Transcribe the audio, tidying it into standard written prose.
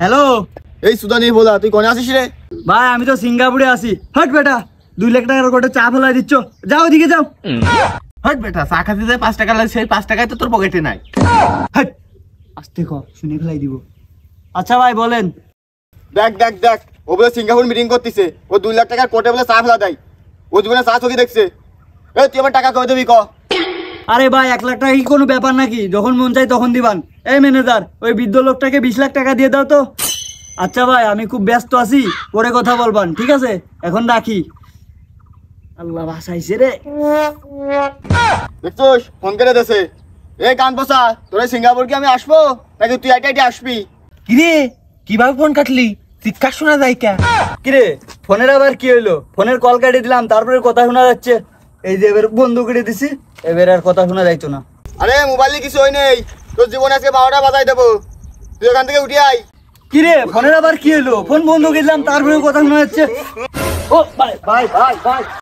Hello, এই সুদানি বলা, তুই কোনে আসিস রে? ভাই আমি তো সিঙ্গাপুরে আছি। হট বেটা, 2 লাখ টাকার গোটা চা ফেলাই দিচ্ছ, যাও ওদিকে যাও। হট বেটা, চা খাতে যায় 5 টাকা লাগে, সেই 5 টাকায় তো তোর পকেটে নাই। হট, আস্তে কর, শুনে ফেলাই দিব। আচ্ছা ভাই বলেন। দেখ দেখ দেখ, ও বলে সিঙ্গাপুর মিটিং করতেছে, ও 2 লাখ টাকার কোটে বলে চা ফেলা দেয়। ও জীবনে চা চোখে দেখছে। এই তুই আমার টাকা কবে দিবি ক? আরে ভাই 1 লাখ টাকা কি কোনো ব্যাপার নাকি? যখন মন চাই তখন দিবান। এই ম্যানেজার, ওই বৃদ্ধ লোকটাকে 20 লাখ টাকা দিয়ে দাও তো। আচ্ছা ভাই, আমি খুব ব্যস্ত আছি, পরে কথা বলবান, ঠিক আছে? এখন রাখি। আল্লাহ বাসাইছে রে। দেখছোস ফোন করে দেছে। এই কান বসা, তোরা সিঙ্গাপুর কি আমি আসবো নাকি তুই আইটা আসবি? কিরে কিভাবে ফোন কাটলি? চিৎকার শোনা যায় কে? কিরে, ফোনের আবার কি হইলো? ফোনের কল কেটে দিলাম, তারপরে কথা শোনা যাচ্ছে। এই যে এবার বন্ধ করে দিছি, এবার আর কথা শোনা যাইতো না। আরে মোবাইলে কিছু হয় নেই, তোর জীবনে আজকে 12টা বাজাই দেবো। তুই ওখান থেকে উঠে আয়। কিরে, ফোনের আবার কি হইলো? ফোন বন্ধ করে দিলাম, তারপরে কথা শোনা যাচ্ছে। ও ভাই ভাই ভাই ভাই